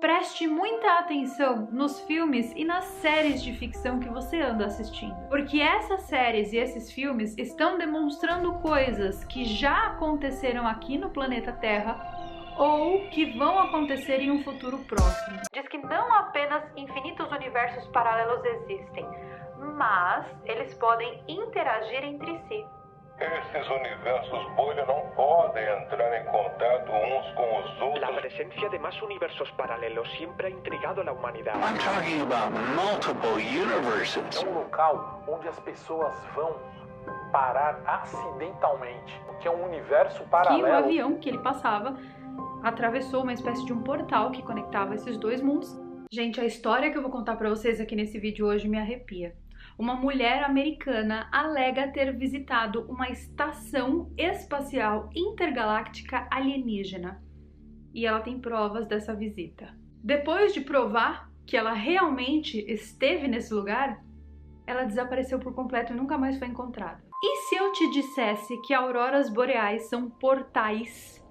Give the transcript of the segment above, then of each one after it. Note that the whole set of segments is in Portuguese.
Preste muita atenção nos filmes e nas séries de ficção que você anda assistindo, porque essas séries e esses filmes estão demonstrando coisas que já aconteceram aqui no planeta Terra ou que vão acontecer em um futuro próximo. Diz que não apenas infinitos universos paralelos existem, mas eles podem interagir entre si. Esses universos bolha não podem entrar em contato uns com os outros. La presencia de más universos paralelos siempre ha intrigado a la humanidad. I'm talking about multiple universes. É um local onde as pessoas vão parar acidentalmente, que é um universo paralelo. Que o avião que ele passava atravessou uma espécie de um portal que conectava esses dois mundos. Gente, a história que eu vou contar pra vocês aqui nesse vídeo hoje me arrepia. Uma mulher americana alega ter visitado uma estação espacial intergaláctica alienígena. E ela tem provas dessa visita. Depois de provar que ela realmente esteve nesse lugar, ela desapareceu por completo e nunca mais foi encontrada. E se eu te dissesse que auroras boreais são portais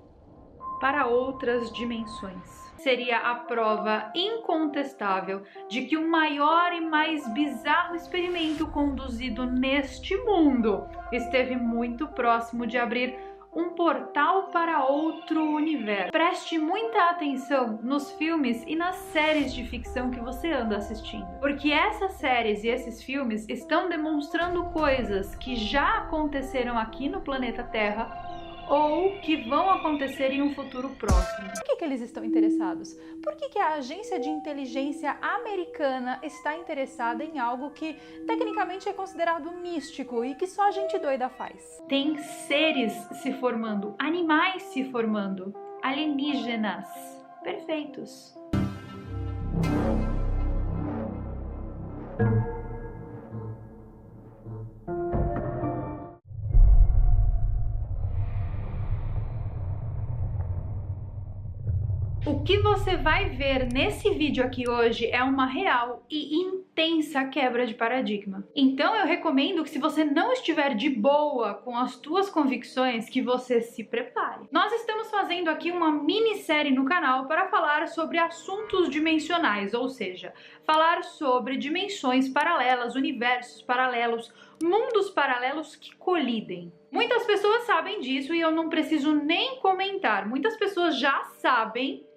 para outras dimensões? Seria a prova incontestável de que o maior e mais bizarro experimento conduzido neste mundo esteve muito próximo de abrir um portal para outro universo. Preste muita atenção nos filmes e nas séries de ficção que você anda assistindo, porque essas séries e esses filmes estão demonstrando coisas que já aconteceram aqui no planeta Terra ou que vão acontecer em um futuro próximo. Por que eles estão interessados? Por que a agência de inteligência americana está interessada em algo que tecnicamente é considerado místico e que só a gente doida faz? Tem seres se formando, animais se formando, alienígenas perfeitos. O que você vai ver nesse vídeo aqui hoje é uma real e intensa quebra de paradigma. Então eu recomendo que, se você não estiver de boa com as tuas convicções, que você se prepare. Nós estamos fazendo aqui uma minissérie no canal para falar sobre assuntos dimensionais, ou seja, falar sobre dimensões paralelas, universos paralelos, mundos paralelos que colidem. Muitas pessoas sabem disso e eu não preciso nem comentar. Muitas pessoas já sabem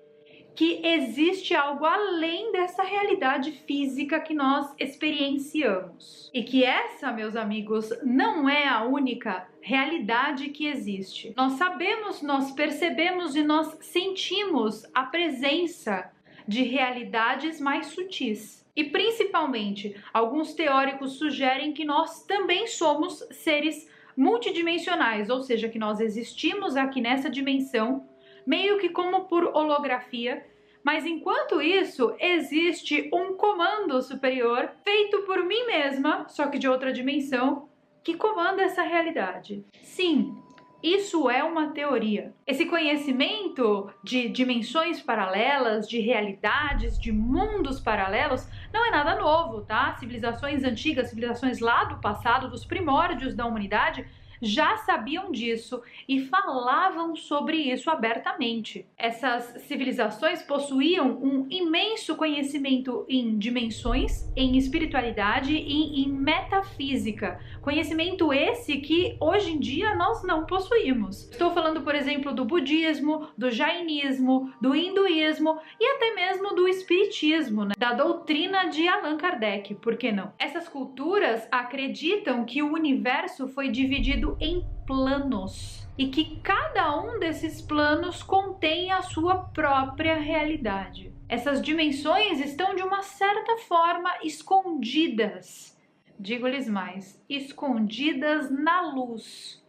que existe algo além dessa realidade física que nós experienciamos. E que essa, meus amigos, não é a única realidade que existe. Nós sabemos, nós percebemos e nós sentimos a presença de realidades mais sutis. E principalmente, alguns teóricos sugerem que nós também somos seres multidimensionais, ou seja, que nós existimos aqui nessa dimensão, meio que como por holografia, mas enquanto isso, existe um comando superior feito por mim mesma, só que de outra dimensão, que comanda essa realidade. Sim, isso é uma teoria. Esse conhecimento de dimensões paralelas, de realidades, de mundos paralelos, não é nada novo, tá? Civilizações antigas, civilizações lá do passado, dos primórdios da humanidade, já sabiam disso e falavam sobre isso abertamente. Essas civilizações possuíam um imenso conhecimento em dimensões, em espiritualidade e em metafísica. Conhecimento esse que hoje em dia nós não possuímos. Estou falando, por exemplo, do budismo, do jainismo, do hinduísmo e até mesmo do espiritismo, né? Da doutrina de Allan Kardec, por que não? Essas culturas acreditam que o universo foi dividido em planos e que cada um desses planos contém a sua própria realidade. Essas dimensões estão de uma certa forma escondidas, digo-lhes mais, escondidas na luz.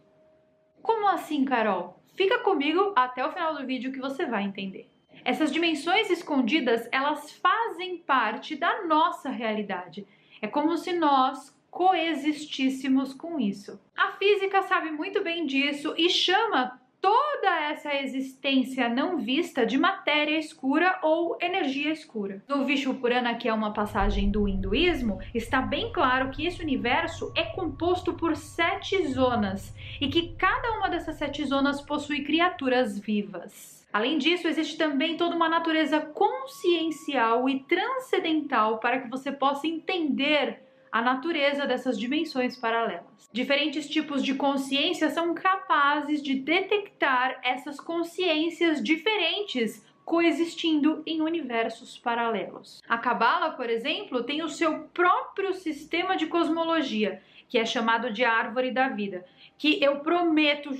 Como assim, Carol? Fica comigo até o final do vídeo que você vai entender. Essas dimensões escondidas, elas fazem parte da nossa realidade. É como se nós coexistíssemos com isso. A física sabe muito bem disso e chama toda essa existência não vista de matéria escura ou energia escura. No Vishnu-purana, que é uma passagem do hinduísmo, está bem claro que esse universo é composto por 7 zonas e que cada uma dessas 7 zonas possui criaturas vivas. Além disso, existe também toda uma natureza consciencial e transcendental para que você possa entender a natureza dessas dimensões paralelas. Diferentes tipos de consciência são capazes de detectar essas consciências diferentes coexistindo em universos paralelos. A Cabala, por exemplo, tem o seu próprio sistema de cosmologia, que é chamado de Árvore da Vida, que eu prometo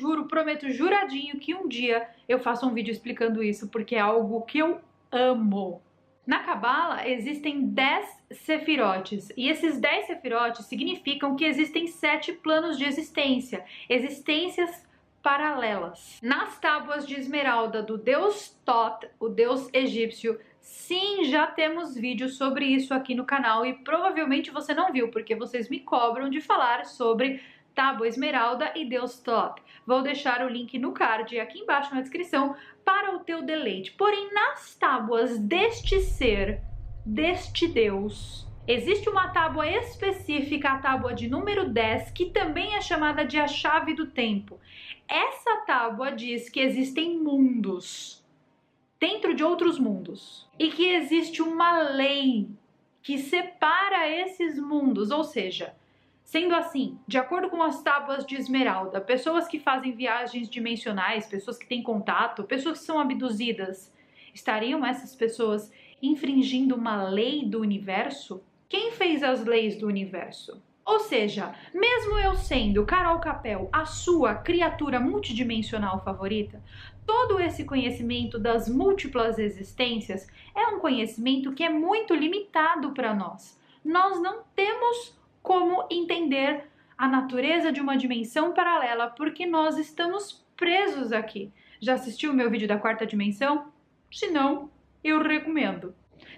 juradinho que um dia eu faço um vídeo explicando isso, porque é algo que eu amo. Na Cabala existem 10 sefirotes, e esses 10 sefirotes significam que existem 7 planos de existência, existências paralelas. Nas tábuas de esmeralda do deus Thoth, o deus egípcio, sim, já temos vídeos sobre isso aqui no canal e provavelmente você não viu, porque vocês me cobram de falar sobre tábua esmeralda e deus Thoth. Vou deixar o link no card aqui embaixo na descrição para o teu deleite. Porém, nas tábuas deste ser, deste deus, existe uma tábua específica, a tábua de número 10, que também é chamada de a chave do tempo. Essa tábua diz que existem mundos dentro de outros mundos e que existe uma lei que separa esses mundos, ou seja, sendo assim, de acordo com as tábuas de esmeralda, pessoas que fazem viagens dimensionais, pessoas que têm contato, pessoas que são abduzidas, estariam essas pessoas infringindo uma lei do universo? Quem fez as leis do universo? Ou seja, mesmo eu sendo Carol Capel, a sua criatura multidimensional favorita, todo esse conhecimento das múltiplas existências é um conhecimento que é muito limitado para nós. Nós não temos como entender a natureza de uma dimensão paralela porque nós estamos presos aqui. Já assistiu o meu vídeo da quarta dimensão? Se não, eu recomendo.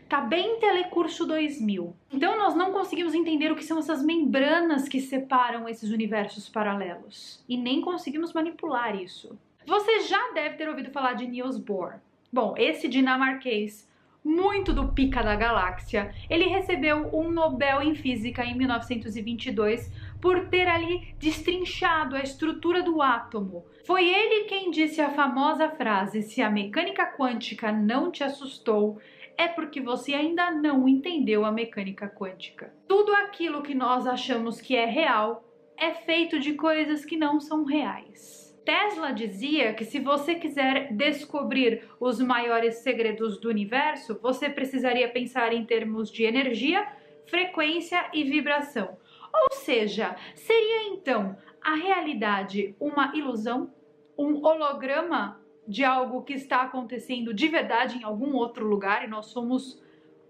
Tá bem Telecurso 2000. Então nós não conseguimos entender o que são essas membranas que separam esses universos paralelos. E nem conseguimos manipular isso. Você já deve ter ouvido falar de Niels Bohr. Bom, esse dinamarquês, muito do pica da galáxia, ele recebeu um Nobel em Física em 1922 por ter ali destrinchado a estrutura do átomo. Foi ele quem disse a famosa frase: se a mecânica quântica não te assustou, é porque você ainda não entendeu a mecânica quântica. Tudo aquilo que nós achamos que é real é feito de coisas que não são reais. Tesla dizia que se você quiser descobrir os maiores segredos do universo, você precisaria pensar em termos de energia, frequência e vibração. Ou seja, seria então a realidade uma ilusão, um holograma de algo que está acontecendo de verdade em algum outro lugar e nós somos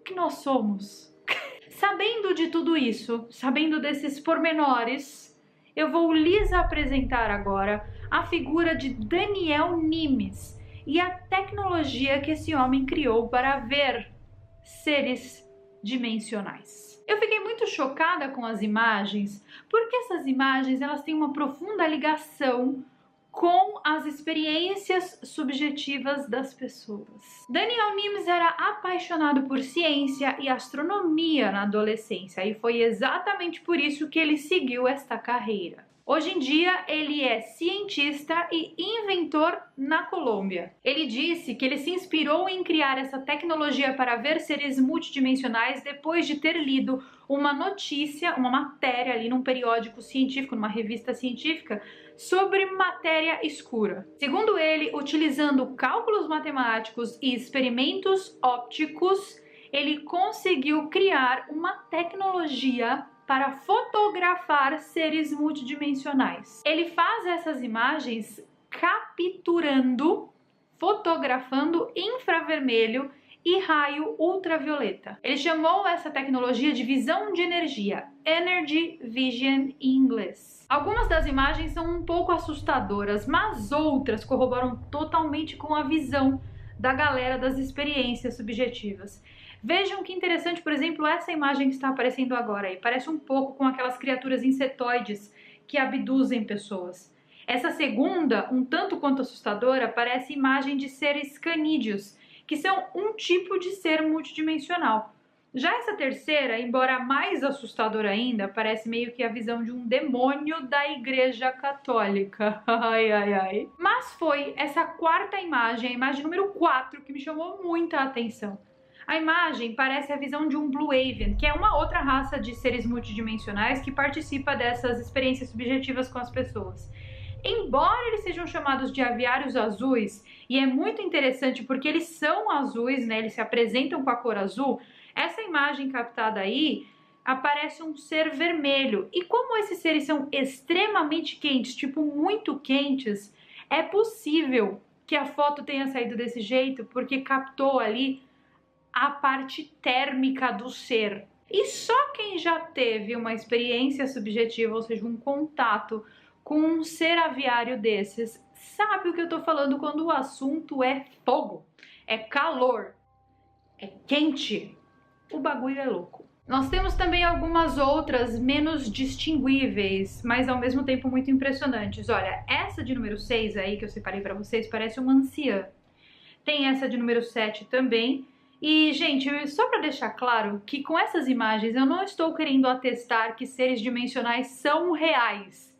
o que nós somos? Sabendo de tudo isso, sabendo desses pormenores, eu vou lhes apresentar agora a figura de Daniel Nimes e a tecnologia que esse homem criou para ver seres dimensionais. Eu fiquei muito chocada com as imagens, porque essas imagens elas têm uma profunda ligação com as experiências subjetivas das pessoas. Daniel Nimes era apaixonado por ciência e astronomia na adolescência e foi exatamente por isso que ele seguiu esta carreira. Hoje em dia, ele é cientista e inventor na Colômbia. Ele disse que ele se inspirou em criar essa tecnologia para ver seres multidimensionais depois de ter lido uma notícia, uma matéria ali num periódico científico, numa revista científica, sobre matéria escura. Segundo ele, utilizando cálculos matemáticos e experimentos ópticos, ele conseguiu criar uma tecnologia para fotografar seres multidimensionais. Ele faz essas imagens capturando, fotografando infravermelho e raio ultravioleta. Ele chamou essa tecnologia de visão de energia, Energy Vision em inglês. Algumas das imagens são um pouco assustadoras, mas outras corroboram totalmente com a visão da galera das experiências subjetivas. Vejam que interessante, por exemplo, essa imagem que está aparecendo agora aí. Parece um pouco com aquelas criaturas insetoides que abduzem pessoas. Essa segunda, um tanto quanto assustadora, parece imagem de seres canídeos, que são um tipo de ser multidimensional. Já essa terceira, embora mais assustadora ainda, parece meio que a visão de um demônio da Igreja Católica. Ai, ai, ai. Mas foi essa quarta imagem, a imagem número 4, que me chamou muita atenção. A imagem parece a visão de um Blue Avian, que é uma outra raça de seres multidimensionais que participa dessas experiências subjetivas com as pessoas. Embora eles sejam chamados de aviários azuis, e é muito interessante porque eles são azuis, né? Eles se apresentam com a cor azul. Essa imagem captada aí aparece um ser vermelho. E como esses seres são extremamente quentes, tipo muito quentes, é possível que a foto tenha saído desse jeito porque captou ali a parte térmica do ser. E só quem já teve uma experiência subjetiva, ou seja, um contato com um ser aviário desses, sabe o que eu tô falando quando o assunto é fogo, é calor, é quente. O bagulho é louco. Nós temos também algumas outras menos distinguíveis, mas ao mesmo tempo muito impressionantes. Olha, essa de número 6 aí que eu separei pra vocês parece uma anciã. Tem essa de número 7 também. E, gente, só pra deixar claro que com essas imagens eu não estou querendo atestar que seres dimensionais são reais.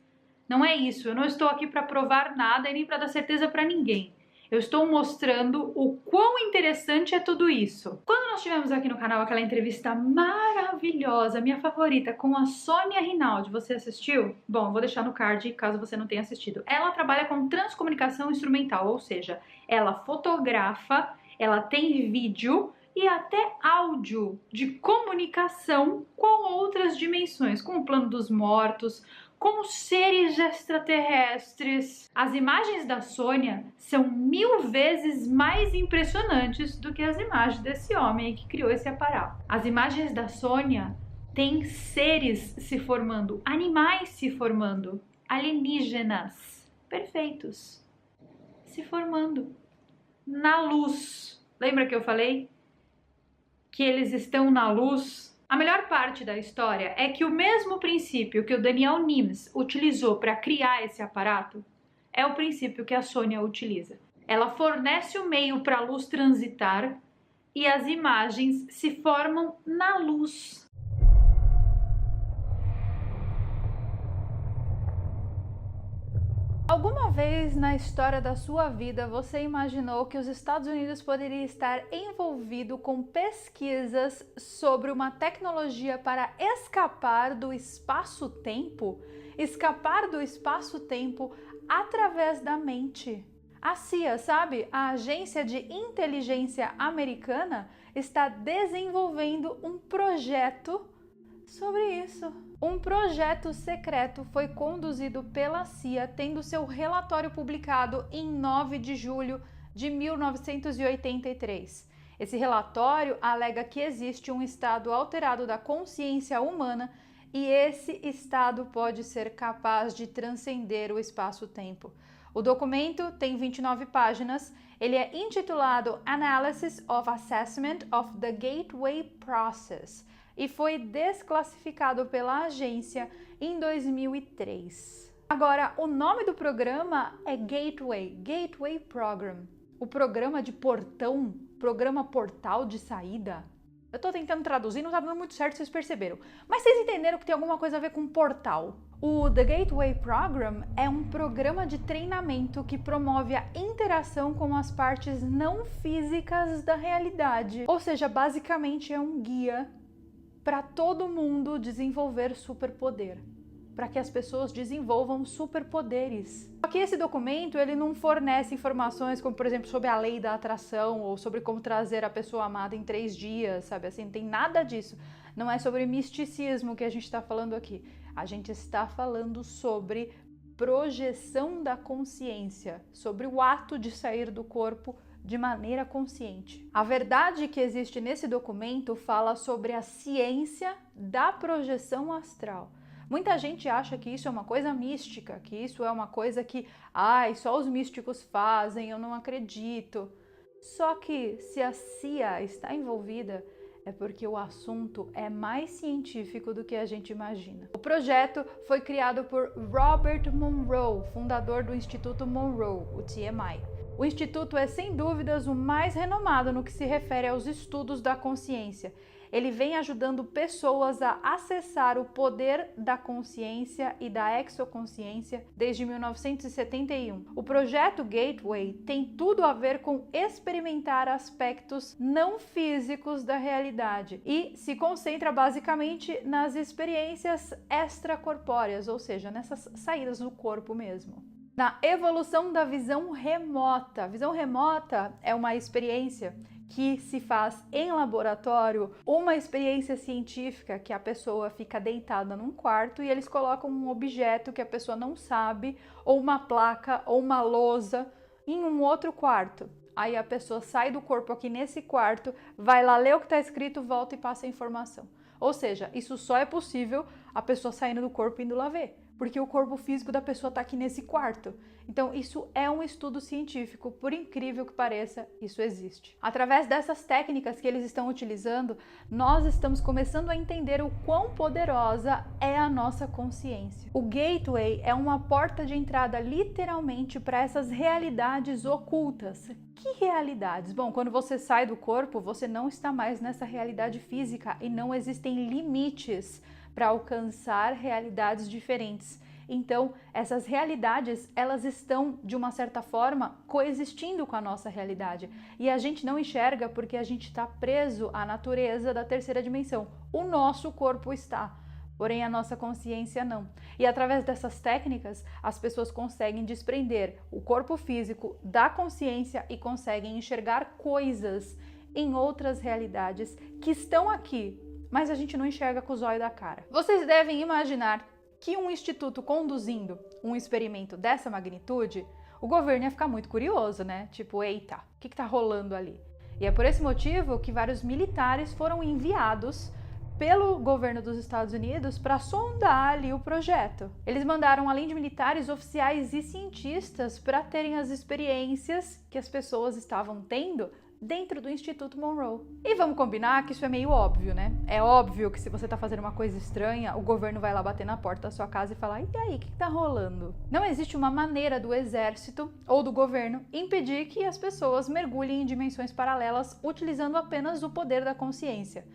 Não é isso, eu não estou aqui pra provar nada e nem pra dar certeza pra ninguém. Eu estou mostrando o quão interessante é tudo isso. Quando nós tivemos aqui no canal aquela entrevista maravilhosa, minha favorita, com a Sônia Rinaldi, você assistiu? Bom, vou deixar no card caso você não tenha assistido. Ela trabalha com transcomunicação instrumental, ou seja, ela fotografa, ela tem vídeo e até áudio de comunicação com outras dimensões, com o plano dos mortos, com seres extraterrestres. As imagens da Sônia são 1000 vezes mais impressionantes do que as imagens desse homem que criou esse aparato. As imagens da Sônia têm seres se formando, animais se formando, alienígenas perfeitos se formando na luz. Lembra que eu falei que eles estão na luz? A melhor parte da história é que o mesmo princípio que o Daniel Nims utilizou para criar esse aparato é o princípio que a Sônia utiliza. Ela fornece o meio para a luz transitar e as imagens se formam na luz. Alguma vez na história da sua vida você imaginou que os Estados Unidos poderia estar envolvido com pesquisas sobre uma tecnologia para escapar do espaço-tempo? Escapar do espaço-tempo através da mente. A CIA, sabe? A Agência de Inteligência Americana está desenvolvendo um projeto sobre isso. Um projeto secreto foi conduzido pela CIA, tendo seu relatório publicado em 9 de julho de 1983. Esse relatório alega que existe um estado alterado da consciência humana e esse estado pode ser capaz de transcender o espaço-tempo. O documento tem 29 páginas, ele é intitulado Analysis of Assessment of the Gateway Process e foi desclassificado pela agência em 2003. Agora, o nome do programa é Gateway Program. O programa de portão, programa portal de saída. Eu tô tentando traduzir, não tá dando muito certo, vocês perceberam. Mas vocês entenderam que tem alguma coisa a ver com portal. O The Gateway Program é um programa de treinamento que promove a interação com as partes não físicas da realidade. Ou seja, basicamente é um guia para todo mundo desenvolver superpoder, para que as pessoas desenvolvam superpoderes. Só que esse documento ele não fornece informações como, por exemplo, sobre a lei da atração ou sobre como trazer a pessoa amada em 3 dias, sabe? Assim, não tem nada disso. Não é sobre misticismo que a gente está falando aqui. A gente está falando sobre projeção da consciência, sobre o ato de sair do corpo de maneira consciente. A verdade que existe nesse documento fala sobre a ciência da projeção astral. Muita gente acha que isso é uma coisa mística, que isso é uma coisa que, só os místicos fazem, eu não acredito. Só que se a CIA está envolvida, é porque o assunto é mais científico do que a gente imagina. O projeto foi criado por Robert Monroe, fundador do Instituto Monroe, o TMI. O Instituto é, sem dúvidas, o mais renomado no que se refere aos estudos da consciência. Ele vem ajudando pessoas a acessar o poder da consciência e da exoconsciência desde 1971. O projeto Gateway tem tudo a ver com experimentar aspectos não físicos da realidade e se concentra basicamente nas experiências extracorpóreas, ou seja, nessas saídas do corpo mesmo. Na evolução da visão remota. A visão remota é uma experiência que se faz em laboratório, uma experiência científica que a pessoa fica deitada num quarto e eles colocam um objeto que a pessoa não sabe, ou uma placa, ou uma lousa, em um outro quarto. Aí a pessoa sai do corpo aqui nesse quarto, vai lá ler o que está escrito, volta e passa a informação. Ou seja, isso só é possível a pessoa saindo do corpo e indo lá ver, porque o corpo físico da pessoa está aqui nesse quarto. Então isso é um estudo científico, por incrível que pareça, isso existe. Através dessas técnicas que eles estão utilizando, nós estamos começando a entender o quão poderosa é a nossa consciência. O Gateway é uma porta de entrada literalmente para essas realidades ocultas. Que realidades? Bom, quando você sai do corpo, você não está mais nessa realidade física e não existem limites para alcançar realidades diferentes. Então, essas realidades, elas estão, de uma certa forma, coexistindo com a nossa realidade. E a gente não enxerga porque a gente está preso à natureza da terceira dimensão. O nosso corpo está, porém a nossa consciência não. E através dessas técnicas, as pessoas conseguem desprender o corpo físico da consciência e conseguem enxergar coisas em outras realidades que estão aqui, mas a gente não enxerga com os olhos da cara. Vocês devem imaginar que um instituto conduzindo um experimento dessa magnitude, o governo ia ficar muito curioso, né? Tipo, eita, o que tá rolando ali? E é por esse motivo que vários militares foram enviados pelo governo dos Estados Unidos para sondar ali o projeto. Eles mandaram, além de militares, oficiais e cientistas para terem as experiências que as pessoas estavam tendo dentro do Instituto Monroe. E vamos combinar que isso é meio óbvio, né? É óbvio que se você tá fazendo uma coisa estranha, o governo vai lá bater na porta da sua casa e falar: e aí, o que tá rolando? Não existe uma maneira do exército ou do governo impedir que as pessoas mergulhem em dimensões paralelas utilizando apenas o poder da consciência.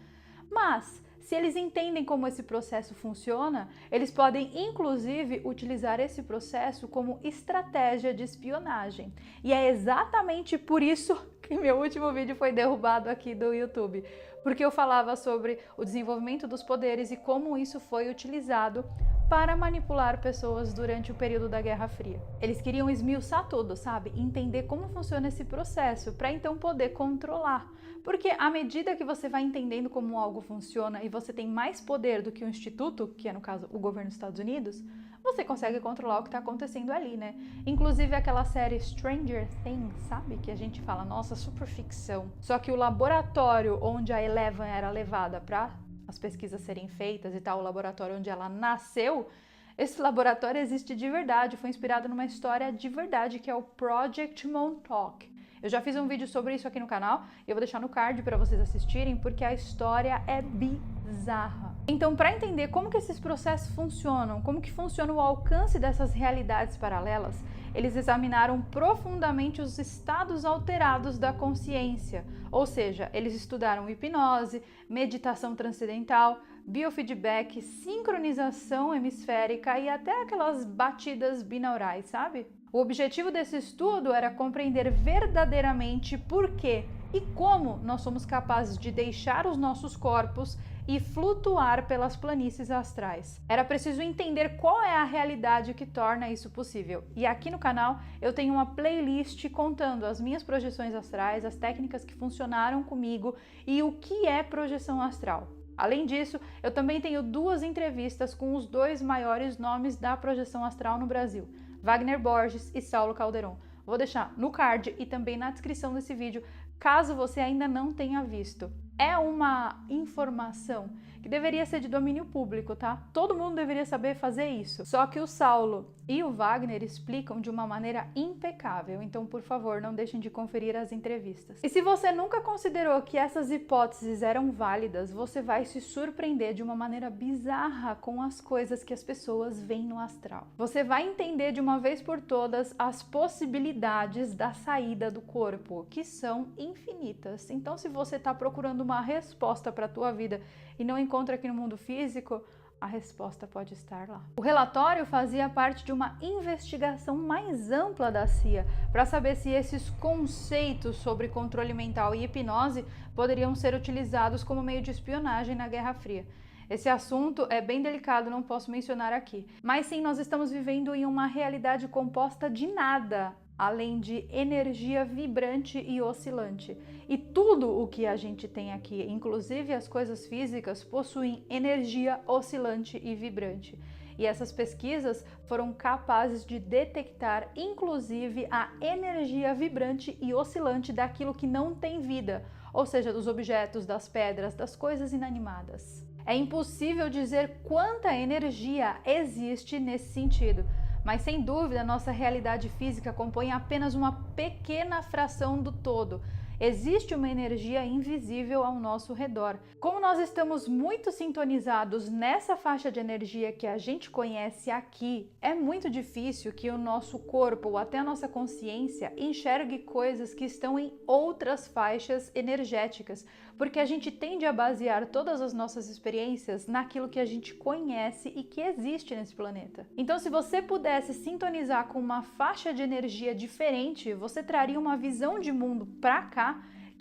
Mas, se eles entendem como esse processo funciona, eles podem inclusive utilizar esse processo como estratégia de espionagem. E é exatamente por isso que meu último vídeo foi derrubado aqui do YouTube, porque eu falava sobre o desenvolvimento dos poderes e como isso foi utilizado para manipular pessoas durante o período da Guerra Fria. Eles queriam esmiuçar tudo, sabe? Entender como funciona esse processo, para então poder controlar. Porque à medida que você vai entendendo como algo funciona e você tem mais poder do que o instituto, que é no caso o governo dos Estados Unidos, você consegue controlar o que está acontecendo ali, né? Inclusive aquela série Stranger Things, sabe? Que a gente fala, nossa, super ficção. Só que o laboratório onde a Eleven era levada para as pesquisas serem feitas e tal, o laboratório onde ela nasceu, esse laboratório existe de verdade, foi inspirado numa história de verdade que é o Project Montauk. Eu já fiz um vídeo sobre isso aqui no canal e eu vou deixar no card para vocês assistirem porque a história é bizarra. Então, para entender como que esses processos funcionam, como que funciona o alcance dessas realidades paralelas, eles examinaram profundamente os estados alterados da consciência, ou seja, eles estudaram hipnose, meditação transcendental, biofeedback, sincronização hemisférica e até aquelas batidas binaurais, sabe? O objetivo desse estudo era compreender verdadeiramente por que e como nós somos capazes de deixar os nossos corpos e flutuar pelas planícies astrais. Era preciso entender qual é a realidade que torna isso possível. E aqui no canal eu tenho uma playlist contando as minhas projeções astrais, as técnicas que funcionaram comigo e o que é projeção astral. Além disso, eu também tenho 2 entrevistas com os 2 maiores nomes da projeção astral no Brasil, Wagner Borges e Saulo Calderon. Vou deixar no card e também na descrição desse vídeo, caso você ainda não tenha visto. é uma informação que deveria ser de domínio público, tá? Todo mundo deveria saber fazer isso. Só que o Saulo e o Wagner explicam de uma maneira impecável, então, por favor, não deixem de conferir as entrevistas. E se você nunca considerou que essas hipóteses eram válidas, você vai se surpreender de uma maneira bizarra com as coisas que as pessoas veem no astral. Você vai entender de uma vez por todas as possibilidades da saída do corpo, que são infinitas. Então, se você está procurando uma resposta para a tua vida e não encontra aqui no mundo físico, a resposta pode estar lá. O relatório fazia parte de uma investigação mais ampla da CIA para saber se esses conceitos sobre controle mental e hipnose poderiam ser utilizados como meio de espionagem na Guerra Fria. Esse assunto é bem delicado, não posso mencionar aqui. Mas sim, nós estamos vivendo em uma realidade composta de nada, além de energia vibrante e oscilante. E tudo o que a gente tem aqui, inclusive as coisas físicas, possuem energia oscilante e vibrante. E essas pesquisas foram capazes de detectar, inclusive, a energia vibrante e oscilante daquilo que não tem vida, ou seja, dos objetos, das pedras, das coisas inanimadas. É impossível dizer quanta energia existe nesse sentido, mas sem dúvida nossa realidade física compõe apenas uma pequena fração do todo. Existe uma energia invisível ao nosso redor. Como nós estamos muito sintonizados nessa faixa de energia que a gente conhece aqui, é muito difícil que o nosso corpo ou até a nossa consciência enxergue coisas que estão em outras faixas energéticas, porque a gente tende a basear todas as nossas experiências naquilo que a gente conhece e que existe nesse planeta. Então, se você pudesse sintonizar com uma faixa de energia diferente, você traria uma visão de mundo para cá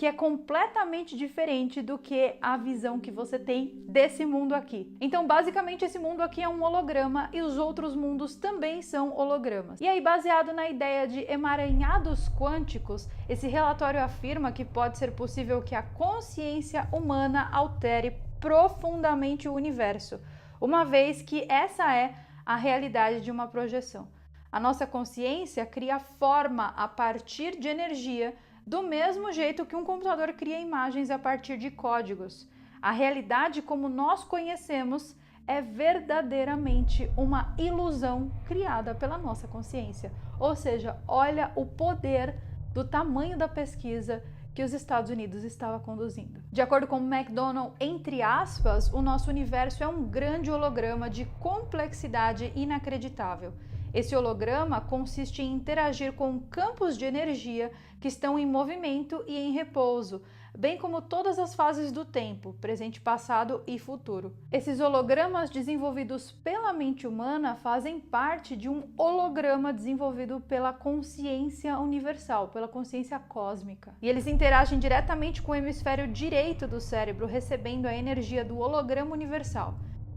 que é completamente diferente do que a visão que você tem desse mundo aqui. Então, basicamente, esse mundo aqui é um holograma e os outros mundos também são hologramas. E aí, baseado na ideia de emaranhados quânticos, esse relatório afirma que pode ser possível que a consciência humana altere profundamente o universo, uma vez que essa é a realidade de uma projeção. A nossa consciência cria forma a partir de energia, do mesmo jeito que um computador cria imagens a partir de códigos. A realidade como nós conhecemos é verdadeiramente uma ilusão criada pela nossa consciência. Ou seja, olha o poder do tamanho da pesquisa que os Estados Unidos estava conduzindo. De acordo com McDonald, entre aspas, o nosso universo é um grande holograma de complexidade inacreditável. Esse holograma consiste em interagir com campos de energia que estão em movimento e em repouso, bem como todas as fases do tempo, presente, passado e futuro. Esses hologramas desenvolvidos pela mente humana fazem parte de um holograma desenvolvido pela consciência universal, pela consciência cósmica. E eles interagem diretamente com o hemisfério direito do cérebro, recebendo a energia do holograma universal.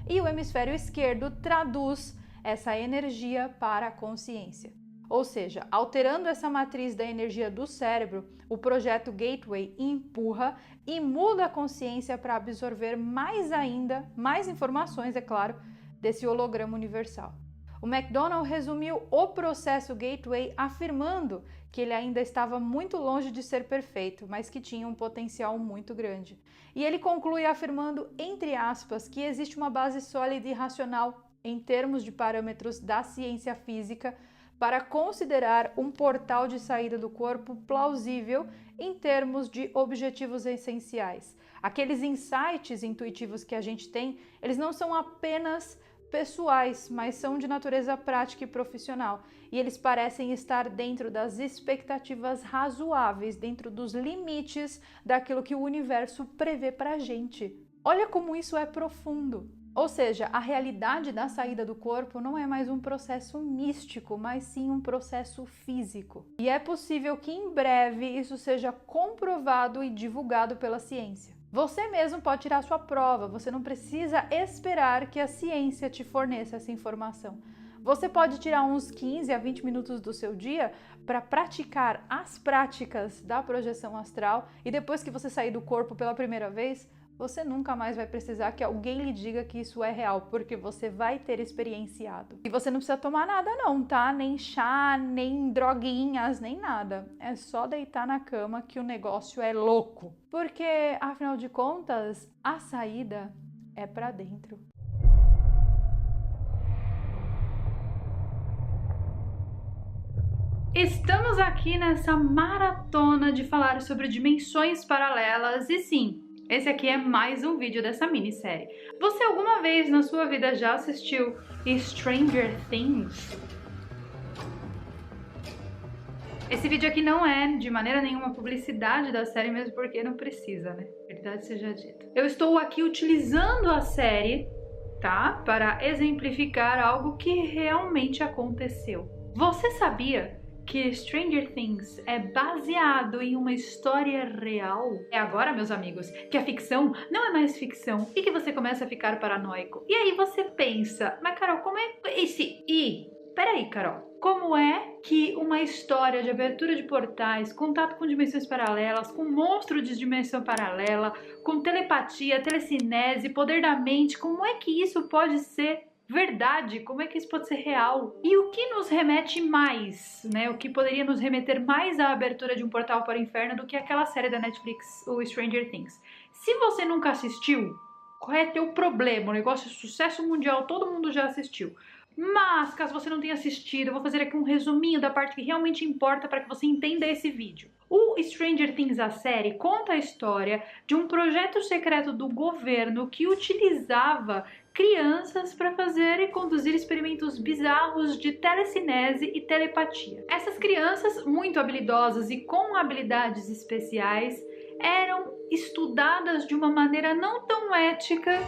E o hemisfério esquerdo traduz essa energia para a consciência. Ou seja, alterando essa matriz da energia do cérebro, o projeto Gateway empurra e muda a consciência para absorver mais ainda, mais informações, é claro, desse holograma universal. O McDonald resumiu o processo Gateway afirmando que ele ainda estava muito longe de ser perfeito, mas que tinha um potencial muito grande. E ele conclui afirmando, entre aspas, que existe uma base sólida e racional em termos de parâmetros da ciência física para considerar um portal de saída do corpo plausível em termos de objetivos essenciais. Aqueles insights intuitivos que a gente tem, eles não são apenas pessoais, mas são de natureza prática e profissional, e eles parecem estar dentro das expectativas razoáveis, dentro dos limites daquilo que o universo prevê pra gente. Olha como isso é profundo! Ou seja, a realidade da saída do corpo não é mais um processo místico, mas sim um processo físico. E é possível que em breve isso seja comprovado e divulgado pela ciência. Você mesmo pode tirar sua prova, você não precisa esperar que a ciência te forneça essa informação. Você pode tirar uns 15 a 20 minutos do seu dia para praticar as práticas da projeção astral e depois que você sair do corpo pela primeira vez, você nunca mais vai precisar que alguém lhe diga que isso é real, porque você vai ter experienciado. E você não precisa tomar nada não, tá? Nem chá, nem droguinhas, nem nada. É só deitar na cama que o negócio é louco. Porque, afinal de contas, a saída é pra dentro. Estamos aqui nessa maratona de falar sobre dimensões paralelas e sim, esse aqui é mais um vídeo dessa minissérie. Você alguma vez na sua vida já assistiu Stranger Things? Esse vídeo aqui não é de maneira nenhuma publicidade da série, mesmo porque não precisa, né? Verdade seja dita. Eu estou aqui utilizando a série, tá? Para exemplificar algo que realmente aconteceu. Você sabia que Stranger Things é baseado em uma história real? É agora, meus amigos, que a ficção não é mais ficção e que você começa a ficar paranoico. E aí você pensa, mas Carol, como é esse... Peraí, Carol. Como é que uma história de abertura de portais, contato com dimensões paralelas, com monstro de dimensão paralela, com telepatia, telecinese, poder da mente, como é que isso pode ser verdade? Como é que isso pode ser real? E o que nos remete mais, né? O que poderia nos remeter mais à abertura de um portal para o inferno do que aquela série da Netflix, o Stranger Things? Se você nunca assistiu, qual é teu problema? O negócio é sucesso mundial, todo mundo já assistiu. Mas, caso você não tenha assistido, eu vou fazer aqui um resuminho da parte que realmente importa para que você entenda esse vídeo. O Stranger Things, a série, conta a história de um projeto secreto do governo que utilizava crianças para fazer e conduzir experimentos bizarros de telecinese e telepatia. Essas crianças, muito habilidosas e com habilidades especiais, eram estudadas de uma maneira não tão ética,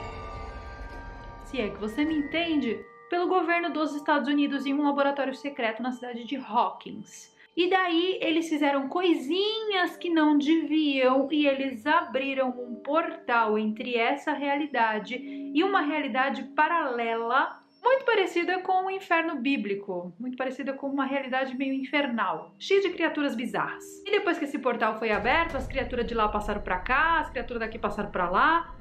se é que você me entende, pelo governo dos Estados Unidos em um laboratório secreto na cidade de Hawkins. E daí eles fizeram coisinhas que não deviam e eles abriram um portal entre essa realidade e uma realidade paralela muito parecida com o inferno bíblico, muito parecida com uma realidade meio infernal, cheia de criaturas bizarras. E depois que esse portal foi aberto, as criaturas de lá passaram para cá, as criaturas daqui passaram para lá.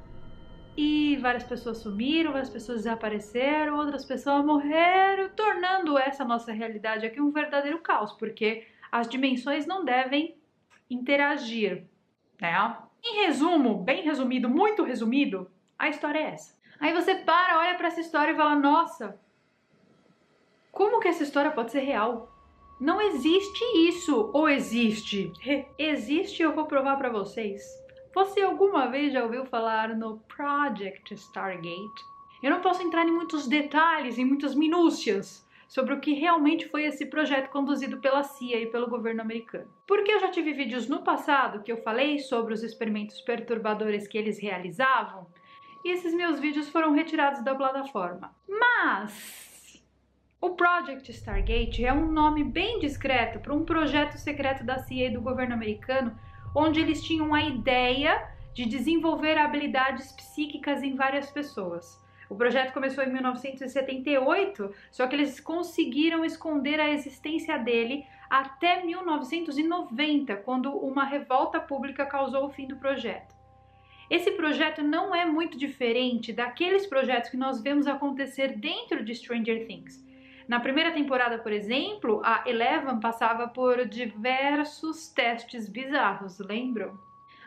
E várias pessoas sumiram, várias pessoas desapareceram, outras pessoas morreram, tornando essa nossa realidade aqui um verdadeiro caos, porque as dimensões não devem interagir, né? Em resumo, bem resumido, muito resumido, a história é essa. Aí você para, olha pra essa história e fala, nossa, como que essa história pode ser real? Não existe isso, ou existe? Existe, eu vou provar pra vocês. Você alguma vez já ouviu falar no Project Stargate? Eu não posso entrar em muitos detalhes, em muitas minúcias sobre o que realmente foi esse projeto conduzido pela CIA e pelo governo americano. Porque eu já tive vídeos no passado que eu falei sobre os experimentos perturbadores que eles realizavam, e esses meus vídeos foram retirados da plataforma. Mas o Project Stargate é um nome bem discreto para um projeto secreto da CIA e do governo americano, onde eles tinham a ideia de desenvolver habilidades psíquicas em várias pessoas. O projeto começou em 1978, só que eles conseguiram esconder a existência dele até 1990, quando uma revolta pública causou o fim do projeto. Esse projeto não é muito diferente daqueles projetos que nós vemos acontecer dentro de Stranger Things. Na primeira temporada, por exemplo, a Eleven passava por diversos testes bizarros, lembram?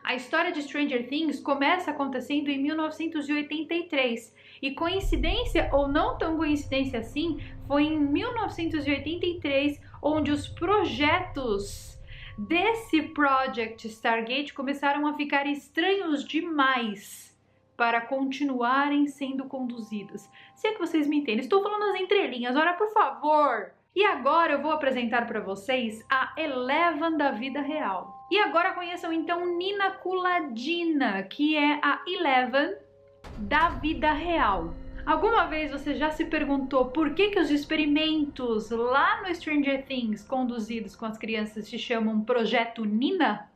A história de Stranger Things começa acontecendo em 1983 e, coincidência ou não tão coincidência assim, foi em 1983 onde os projetos desse Project Stargate começaram a ficar estranhos demais para continuarem sendo conduzidos. Se é que vocês me entendem, estou falando as entrelinhas, ora por favor! E agora eu vou apresentar para vocês a Eleven da vida real. E agora conheçam então Nina Kuladina, que é a Eleven da vida real. Alguma vez você já se perguntou por que os experimentos lá no Stranger Things conduzidos com as crianças se chamam Projeto Nina?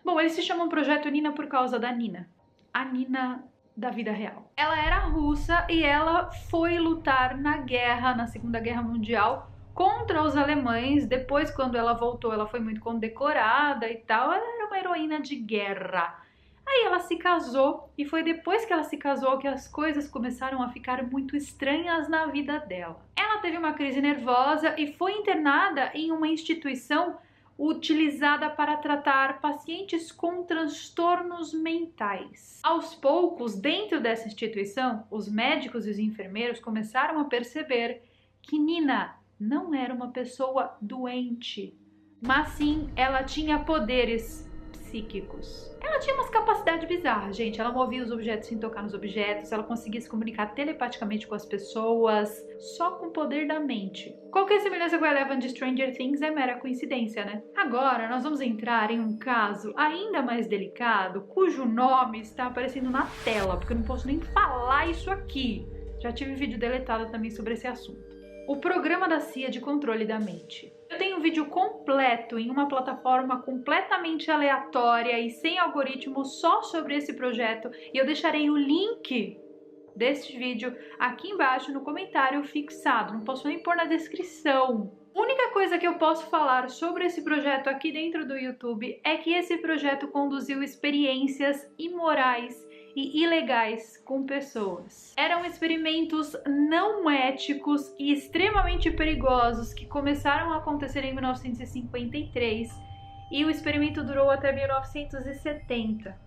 Bom, eles se chamam Projeto Nina por causa da Nina. A Nina da vida real. Ela era russa e ela foi lutar na guerra, na Segunda Guerra Mundial, contra os alemães. Depois, quando ela voltou, ela foi muito condecorada e tal. Ela era uma heroína de guerra. Aí ela se casou e foi depois que ela se casou que as coisas começaram a ficar muito estranhas na vida dela. Ela teve uma crise nervosa e foi internada em uma instituição utilizada para tratar pacientes com transtornos mentais. Aos poucos, dentro dessa instituição, os médicos e os enfermeiros começaram a perceber que Nina não era uma pessoa doente, mas sim ela tinha poderes psíquicos. Ela tinha umas capacidades bizarras, gente. Ela movia os objetos sem tocar nos objetos, ela conseguia se comunicar telepaticamente com as pessoas, só com o poder da mente. Qualquer semelhança com a Eleven de Stranger Things é mera coincidência, né? Agora, nós vamos entrar em um caso ainda mais delicado, cujo nome está aparecendo na tela, porque eu não posso nem falar isso aqui. Já tive vídeo deletado também sobre esse assunto. O programa da CIA de controle da mente. Eu tenho um vídeo completo em uma plataforma completamente aleatória e sem algoritmo só sobre esse projeto e eu deixarei o link desse vídeo aqui embaixo no comentário fixado, não posso nem pôr na descrição. A única coisa que eu posso falar sobre esse projeto aqui dentro do YouTube é que esse projeto conduziu experiências imorais e ilegais com pessoas. Eram experimentos não éticos e extremamente perigosos que começaram a acontecer em 1953 e o experimento durou até 1970.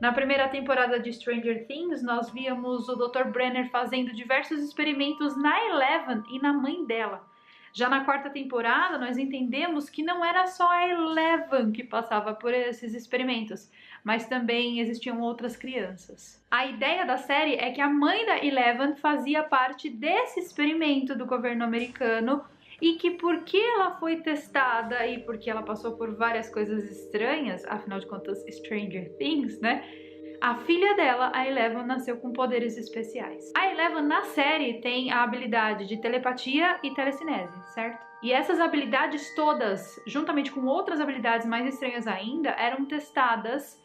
Na primeira temporada de Stranger Things, nós víamos o Dr. Brenner fazendo diversos experimentos na Eleven e na mãe dela. Já na quarta temporada, nós entendemos que não era só a Eleven que passava por esses experimentos, mas também existiam outras crianças. A ideia da série é que a mãe da Eleven fazia parte desse experimento do governo americano e que porque ela foi testada e porque ela passou por várias coisas estranhas, afinal de contas, Stranger Things, né? A filha dela, a Eleven, nasceu com poderes especiais. A Eleven, na série, tem a habilidade de telepatia e telecinese, certo? E essas habilidades todas, juntamente com outras habilidades mais estranhas ainda, eram testadas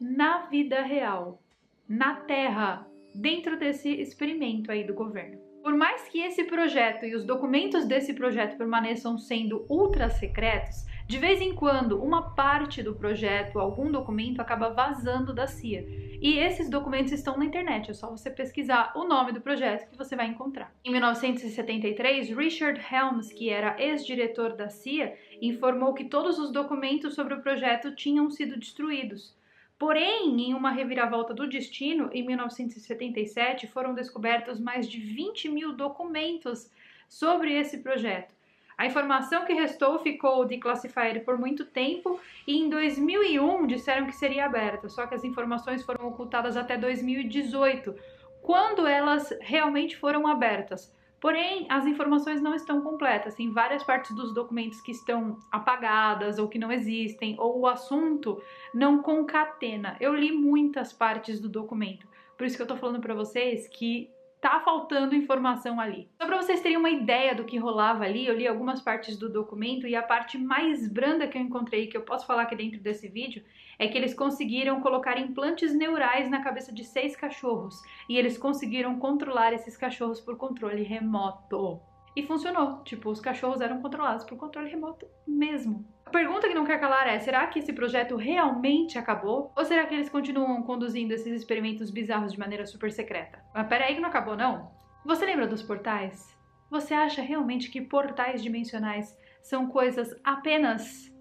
na vida real, na Terra, dentro desse experimento aí do governo. Por mais que esse projeto e os documentos desse projeto permaneçam sendo ultra secretos, de vez em quando uma parte do projeto, algum documento, acaba vazando da CIA. E esses documentos estão na internet, é só você pesquisar o nome do projeto que você vai encontrar. Em 1973, Richard Helms, que era ex-diretor da CIA, informou que todos os documentos sobre o projeto tinham sido destruídos. Porém, em uma reviravolta do destino, em 1977 foram descobertos mais de 20 mil documentos sobre esse projeto. A informação que restou ficou declassified por muito tempo e em 2001 disseram que seria aberta, só que as informações foram ocultadas até 2018, quando elas realmente foram abertas. Porém, as informações não estão completas, tem várias partes dos documentos que estão apagadas ou que não existem, ou o assunto não concatena. Eu li muitas partes do documento, por isso que eu tô falando pra vocês que tá faltando informação ali. Só pra vocês terem uma ideia do que rolava ali, eu li algumas partes do documento e a parte mais branda que eu encontrei, que eu posso falar aqui dentro desse vídeo, é que eles conseguiram colocar implantes neurais na cabeça de 6 cachorros e eles conseguiram controlar esses cachorros por controle remoto. E funcionou, tipo, os cachorros eram controlados por controle remoto mesmo. A pergunta que não quer calar é, será que esse projeto realmente acabou? Ou será que eles continuam conduzindo esses experimentos bizarros de maneira super secreta? Mas peraí que não acabou não? Você lembra dos portais? Você acha realmente que portais dimensionais são coisas apenas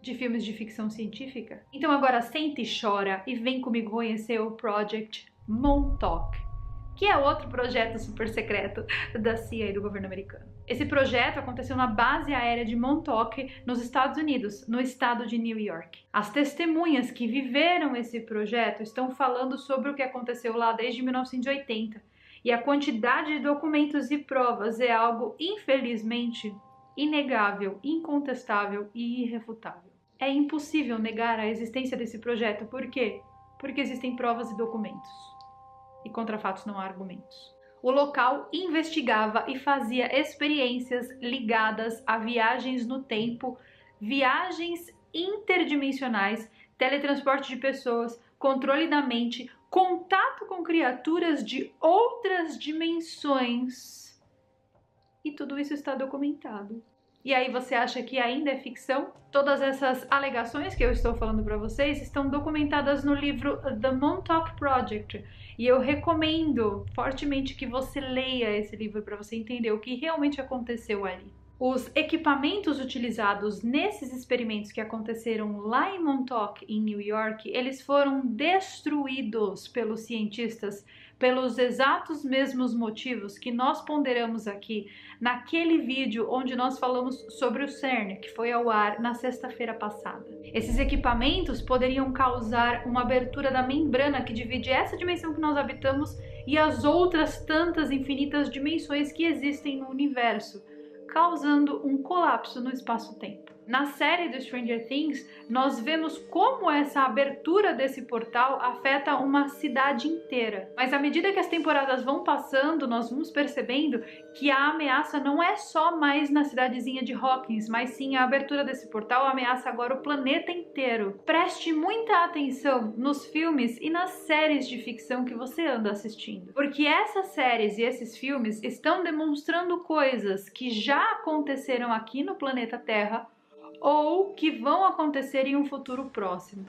de filmes de ficção científica? Então agora senta e chora e vem comigo conhecer o Project Montauk, que é outro projeto super secreto da CIA e do governo americano. Esse projeto aconteceu na base aérea de Montauk, nos Estados Unidos, no estado de New York. As testemunhas que viveram esse projeto estão falando sobre o que aconteceu lá desde 1980. E a quantidade de documentos e provas é algo, infelizmente, inegável, incontestável e irrefutável. É impossível negar a existência desse projeto. Por quê? Porque existem provas e documentos. E contra fatos não há argumentos. O local investigava e fazia experiências ligadas a viagens no tempo, viagens interdimensionais, teletransporte de pessoas, controle da mente, contato com criaturas de outras dimensões. E tudo isso está documentado. E aí você acha que ainda é ficção? Todas essas alegações que eu estou falando para vocês estão documentadas no livro The Montauk Project. E eu recomendo fortemente que você leia esse livro para você entender o que realmente aconteceu ali. Os equipamentos utilizados nesses experimentos que aconteceram lá em Montauk, em New York, eles foram destruídos pelos cientistas pelos exatos mesmos motivos que nós ponderamos aqui naquele vídeo onde nós falamos sobre o CERN, que foi ao ar na sexta-feira passada. Esses equipamentos poderiam causar uma abertura da membrana que divide essa dimensão que nós habitamos e as outras tantas infinitas dimensões que existem no universo, causando um colapso no espaço-tempo. Na série do Stranger Things, nós vemos como essa abertura desse portal afeta uma cidade inteira. Mas à medida que as temporadas vão passando, nós vamos percebendo que a ameaça não é só mais na cidadezinha de Hawkins, mas sim a abertura desse portal ameaça agora o planeta inteiro. Preste muita atenção nos filmes e nas séries de ficção que você anda assistindo, porque essas séries e esses filmes estão demonstrando coisas que já aconteceram aqui no planeta Terra ou que vão acontecer em um futuro próximo.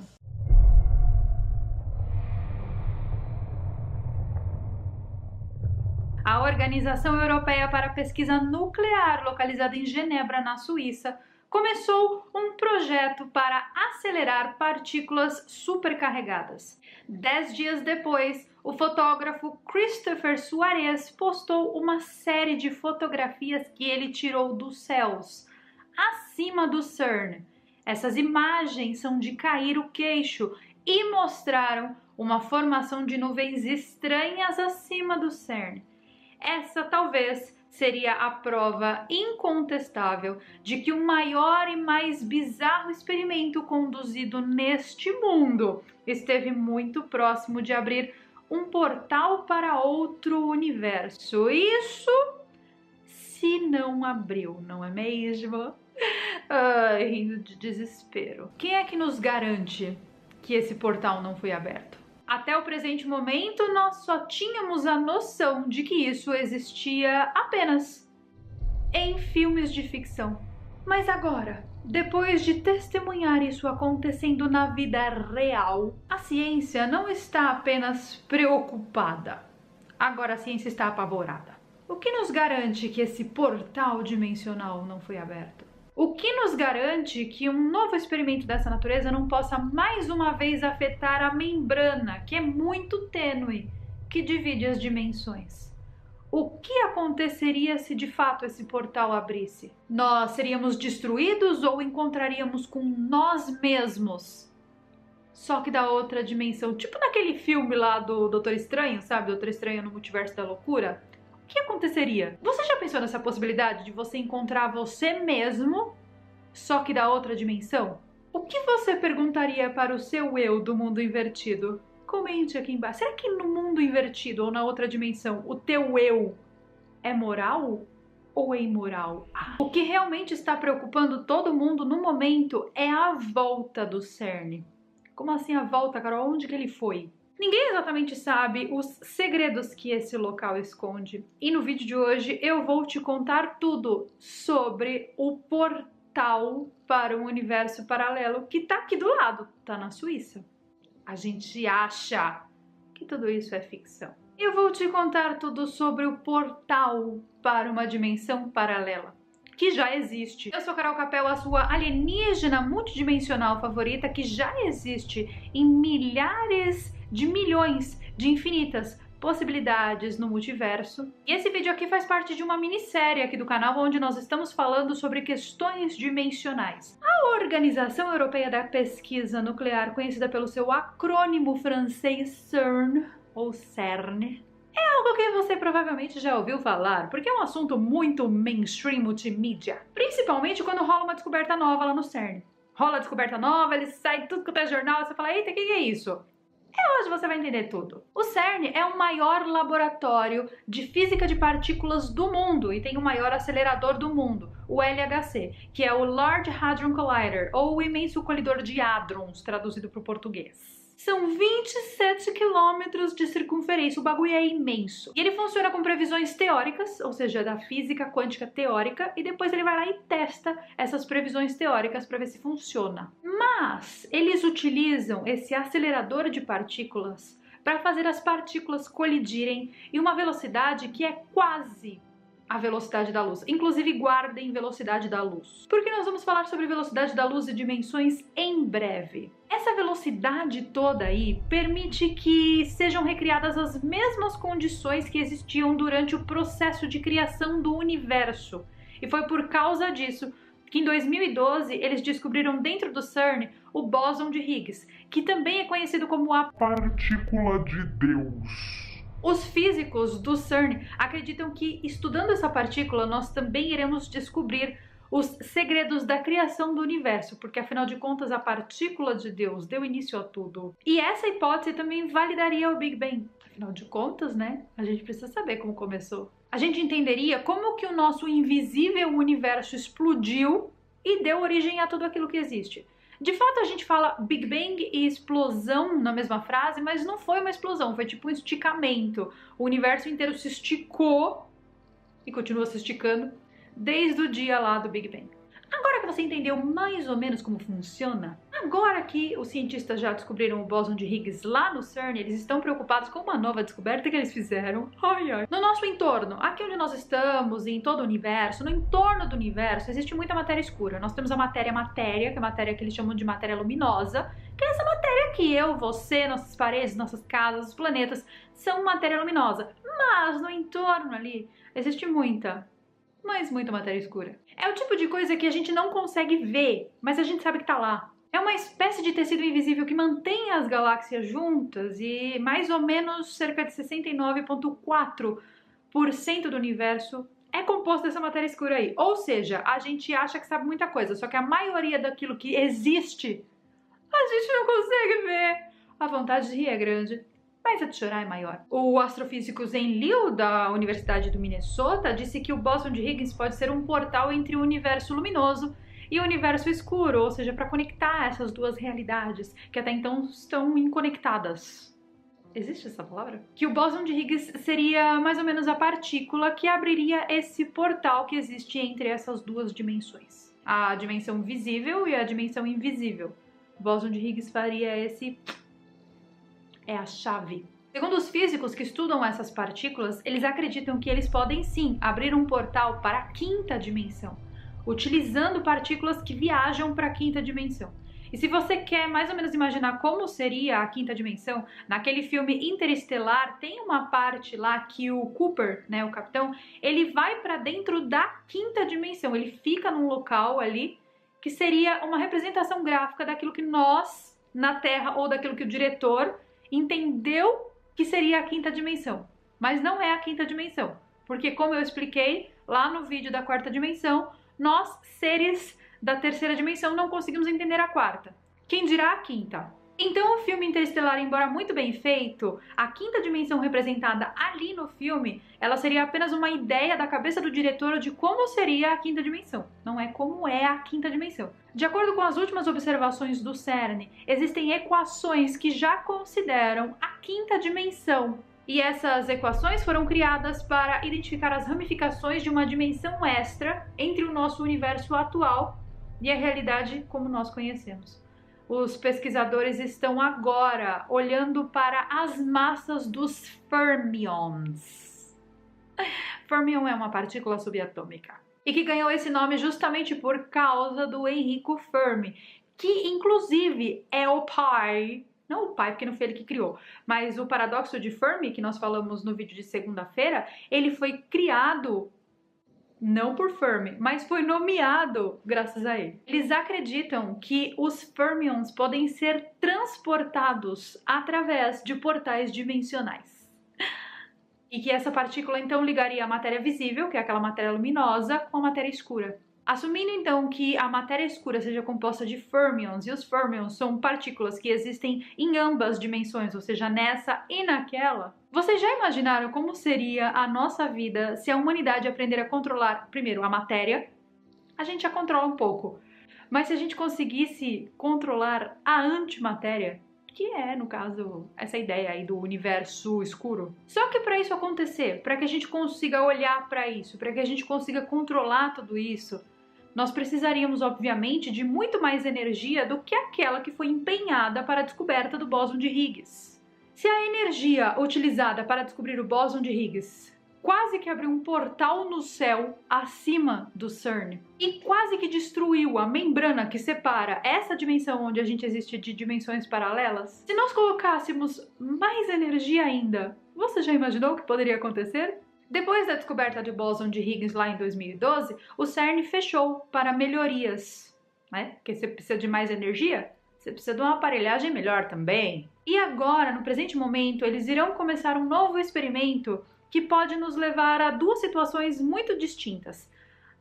A Organização Europeia para a Pesquisa Nuclear, localizada em Genebra, na Suíça, começou um projeto para acelerar partículas supercarregadas. 10 dias depois, o fotógrafo Christopher Soares postou uma série de fotografias que ele tirou dos céus, acima do CERN. Essas imagens são de cair o queixo e mostraram uma formação de nuvens estranhas acima do CERN. Essa talvez seria a prova incontestável de que o maior e mais bizarro experimento conduzido neste mundo esteve muito próximo de abrir um portal para outro universo. Isso se não abriu, não é mesmo? Ai, rindo de desespero. Quem é que nos garante que esse portal não foi aberto? Até o presente momento, nós só tínhamos a noção de que isso existia apenas em filmes de ficção. Mas agora, depois de testemunhar isso acontecendo na vida real, a ciência não está apenas preocupada. Agora a ciência está apavorada. O que nos garante que esse portal dimensional não foi aberto? O que nos garante que um novo experimento dessa natureza não possa mais uma vez afetar a membrana, que é muito tênue, que divide as dimensões? O que aconteceria se de fato esse portal abrisse? Nós seríamos destruídos ou encontraríamos com nós mesmos? Só que da outra dimensão, tipo naquele filme lá do Doutor Estranho, sabe? Doutor Estranho no Multiverso da Loucura. O que aconteceria? Você já pensou nessa possibilidade de você encontrar você mesmo, só que da outra dimensão? O que você perguntaria para o seu eu do mundo invertido? Comente aqui embaixo. Será que no mundo invertido ou na outra dimensão, o teu eu é moral ou é imoral? O que realmente está preocupando todo mundo no momento é a volta do CERN. Como assim a volta, Carol? Onde que ele foi? Ninguém exatamente sabe os segredos que esse local esconde. E no vídeo de hoje eu vou te contar tudo sobre o portal para um universo paralelo que tá aqui do lado, tá na Suíça. A gente acha que tudo isso é ficção. Eu vou te contar tudo sobre o portal para uma dimensão paralela, que já existe. Eu sou Carol Capel, a sua alienígena multidimensional favorita, que já existe em milhares de milhões de infinitas possibilidades no multiverso. E esse vídeo aqui faz parte de uma minissérie aqui do canal onde nós estamos falando sobre questões dimensionais. A Organização Europeia da Pesquisa Nuclear, conhecida pelo seu acrônimo francês CERN, ou CERN, é algo que você provavelmente já ouviu falar, porque é um assunto muito mainstream multimídia. Principalmente quando rola uma descoberta nova lá no CERN. Rola descoberta nova, eles saem tudo quanto é jornal, você fala, eita, o que é isso? Hoje você vai entender tudo. O CERN é o maior laboratório de física de partículas do mundo e tem o maior acelerador do mundo, o LHC, que é o Large Hadron Collider, ou o imenso colidor de hadrons, traduzido para o português. São 27 quilômetros de circunferência, o bagulho é imenso. E ele funciona com previsões teóricas, ou seja, da física quântica teórica, e depois ele vai lá e testa essas previsões teóricas para ver se funciona. Mas eles utilizam esse acelerador de partículas para fazer as partículas colidirem em uma velocidade que é quase a velocidade da luz. Inclusive, guardem velocidade da luz, porque nós vamos falar sobre velocidade da luz e dimensões em breve. Essa velocidade toda aí permite que sejam recriadas as mesmas condições que existiam durante o processo de criação do universo. E foi por causa disso que em 2012 eles descobriram dentro do CERN o bóson de Higgs, que também é conhecido como a Partícula de Deus. Os físicos do CERN acreditam que, estudando essa partícula, nós também iremos descobrir os segredos da criação do universo, porque afinal de contas a partícula de Deus deu início a tudo. E essa hipótese também validaria o Big Bang. Afinal de contas, né? A gente precisa saber como começou. A gente entenderia como que o nosso invisível universo explodiu e deu origem a tudo aquilo que existe. De fato, a gente fala Big Bang e explosão na mesma frase, mas não foi uma explosão, foi tipo um esticamento. O universo inteiro se esticou e continua se esticando desde o dia lá do Big Bang. Agora que você entendeu mais ou menos como funciona, agora que os cientistas já descobriram o bóson de Higgs lá no CERN, eles estão preocupados com uma nova descoberta que eles fizeram. No nosso entorno, aqui onde nós estamos, em todo o universo, no entorno do universo, existe muita matéria escura. Nós temos a matéria, que é a matéria que eles chamam de matéria luminosa, que é essa matéria que eu, você, nossas paredes, nossas casas, os planetas, são matéria luminosa. Mas no entorno ali, existe muita matéria escura. É o tipo de coisa que a gente não consegue ver, mas a gente sabe que tá lá. É uma espécie de tecido invisível que mantém as galáxias juntas e mais ou menos cerca de 69,4% do universo é composto dessa matéria escura aí. Ou seja, a gente acha que sabe muita coisa, só que a maioria daquilo que existe, a gente não consegue ver. A vontade de rir é grande, mas a de chorar é maior. O astrofísico Zane Liu, da Universidade do Minnesota, disse que o bóson de Higgs pode ser um portal entre o universo luminoso e o universo escuro, ou seja, para conectar essas duas realidades, que até então estão inconectadas. Existe essa palavra? Que o bóson de Higgs seria mais ou menos a partícula que abriria esse portal que existe entre essas duas dimensões. A dimensão visível e a dimensão invisível. O bóson de Higgs faria esse... é a chave. Segundo os físicos que estudam essas partículas, eles acreditam que eles podem sim abrir um portal para a quinta dimensão, utilizando partículas que viajam para a quinta dimensão. E se você quer mais ou menos imaginar como seria a quinta dimensão, naquele filme Interestelar tem uma parte lá que o Cooper, né, o capitão, ele vai para dentro da quinta dimensão, ele fica num local ali que seria uma representação gráfica daquilo que nós, na Terra, ou daquilo que o diretor entendeu que seria a quinta dimensão, mas não é a quinta dimensão, porque como eu expliquei lá no vídeo da quarta dimensão, nós, seres da terceira dimensão, não conseguimos entender a quarta. Quem dirá a quinta? Então o filme Interestelar, embora muito bem feito, a quinta dimensão representada ali no filme, ela seria apenas uma ideia da cabeça do diretor de como seria a quinta dimensão, não é como é a quinta dimensão. De acordo com as últimas observações do CERN, existem equações que já consideram a quinta dimensão. E essas equações foram criadas para identificar as ramificações de uma dimensão extra entre o nosso universo atual e a realidade como nós conhecemos. Os pesquisadores estão agora olhando para as massas dos fermions. Fermion é uma partícula subatômica e que ganhou esse nome justamente por causa do Enrico Fermi, que inclusive é o pai, não o pai porque não foi ele que criou, mas o paradoxo de Fermi, que nós falamos no vídeo de segunda-feira, ele foi criado não por Fermi, mas foi nomeado graças a ele. Eles acreditam que os fermions podem ser transportados através de portais dimensionais. E que essa partícula então ligaria a matéria visível, que é aquela matéria luminosa, com a matéria escura. Assumindo então que a matéria escura seja composta de fermions, e os fermions são partículas que existem em ambas dimensões, ou seja, nessa e naquela, vocês já imaginaram como seria a nossa vida se a humanidade aprender a controlar, primeiro, a matéria? A gente já controla um pouco. Mas se a gente conseguisse controlar a antimatéria, que é, no caso, essa ideia aí do universo escuro. Só que para isso acontecer, para que a gente consiga olhar para isso, para que a gente consiga controlar tudo isso, nós precisaríamos, obviamente, de muito mais energia do que aquela que foi empenhada para a descoberta do bóson de Higgs. Se a energia utilizada para descobrir o bóson de Higgs quase que abriu um portal no céu acima do CERN e quase que destruiu a membrana que separa essa dimensão onde a gente existe de dimensões paralelas, se nós colocássemos mais energia ainda, você já imaginou o que poderia acontecer? Depois da descoberta do bóson de Higgs lá em 2012, o CERN fechou para melhorias, né? Porque você precisa de mais energia, você precisa de uma aparelhagem melhor também. E agora, no presente momento, eles irão começar um novo experimento que pode nos levar a duas situações muito distintas.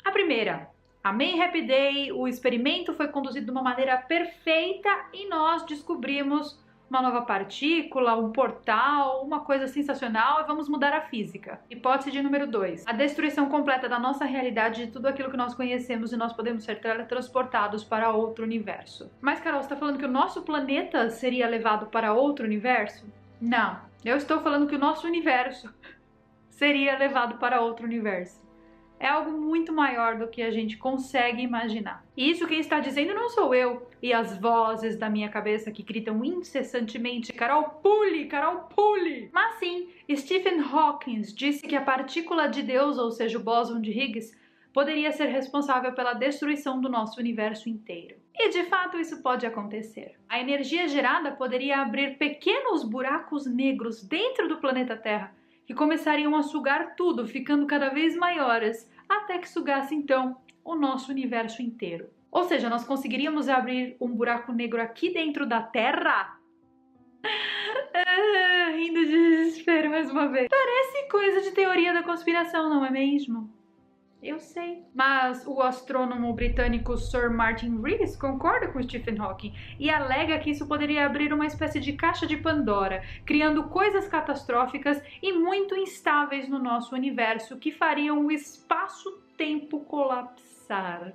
A primeira, a May Happy Day, o experimento foi conduzido de uma maneira perfeita e nós descobrimos uma nova partícula, um portal, uma coisa sensacional e vamos mudar a física. Hipótese de número 2, a destruição completa da nossa realidade, de tudo aquilo que nós conhecemos e nós podemos ser teletransportados para outro universo. Mas, Carol, você está falando que o nosso planeta seria levado para outro universo? Não, eu estou falando que o nosso universo seria levado para outro universo. É algo muito maior do que a gente consegue imaginar. E isso quem está dizendo não sou eu e as vozes da minha cabeça que gritam incessantemente Carol, pule, Carol, pule! Mas sim, Stephen Hawking disse que a partícula de Deus, ou seja, o bóson de Higgs, poderia ser responsável pela destruição do nosso universo inteiro. E de fato isso pode acontecer. A energia gerada poderia abrir pequenos buracos negros dentro do planeta Terra, que começariam a sugar tudo, ficando cada vez maiores, até que sugasse então o nosso universo inteiro. Ou seja, nós conseguiríamos abrir um buraco negro aqui dentro da Terra? Rindo de desespero mais uma vez. Parece coisa de teoria da conspiração, não é mesmo? Eu sei. Mas o astrônomo britânico Sir Martin Rees concorda com Stephen Hawking e alega que isso poderia abrir uma espécie de caixa de Pandora, criando coisas catastróficas e muito instáveis no nosso universo que fariam o espaço-tempo colapsar.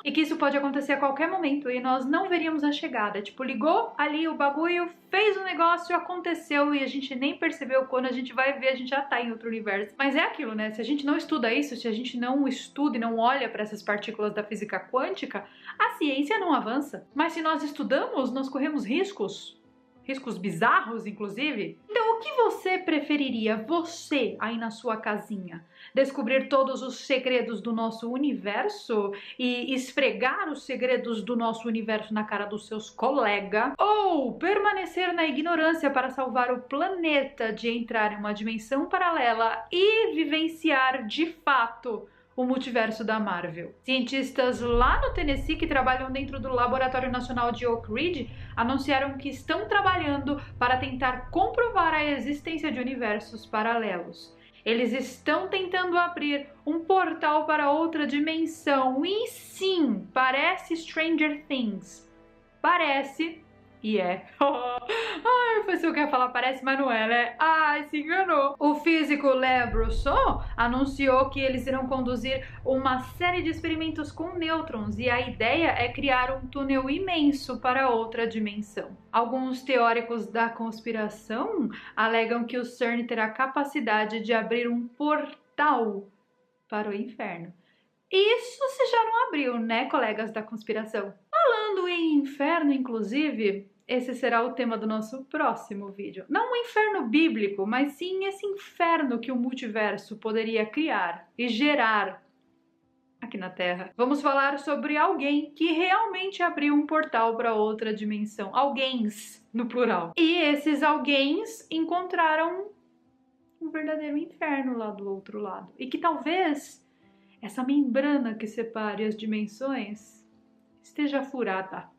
E que isso pode acontecer a qualquer momento e nós não veríamos a chegada. Tipo, ligou ali o bagulho, fez o negócio, aconteceu e a gente nem percebeu. Quando a gente vai ver, a gente já tá em outro universo. Mas é aquilo, né? Se a gente não estuda isso, se a gente não estuda e não olha para essas partículas da física quântica, a ciência não avança. Mas se nós estudamos, nós corremos riscos. Riscos bizarros, inclusive. Então, o que você preferiria, você aí na sua casinha? Descobrir todos os segredos do nosso universo e esfregar os segredos do nosso universo na cara dos seus colegas? Ou permanecer na ignorância para salvar o planeta de entrar em uma dimensão paralela e vivenciar de fato o multiverso da Marvel? Cientistas lá no Tennessee que trabalham dentro do Laboratório Nacional de Oak Ridge anunciaram que estão trabalhando para tentar comprovar a existência de universos paralelos. Eles estão tentando abrir um portal para outra dimensão e sim, parece Stranger Things. Parece e é. Ai, foi isso que eu ia falar, parece, mas não é, né? Ai, se enganou. O físico Le Brosseau anunciou que eles irão conduzir uma série de experimentos com nêutrons e a ideia é criar um túnel imenso para outra dimensão. Alguns teóricos da conspiração alegam que o CERN terá capacidade de abrir um portal para o inferno. Isso se já não abriu, né, colegas da conspiração? Falando em inferno, inclusive, esse será o tema do nosso próximo vídeo. Não um inferno bíblico, mas sim esse inferno que o multiverso poderia criar e gerar aqui na Terra. Vamos falar sobre alguém que realmente abriu um portal para outra dimensão. Alguéns, no plural. E esses alguéns encontraram um verdadeiro inferno lá do outro lado. E que talvez essa membrana que separe as dimensões esteja furada.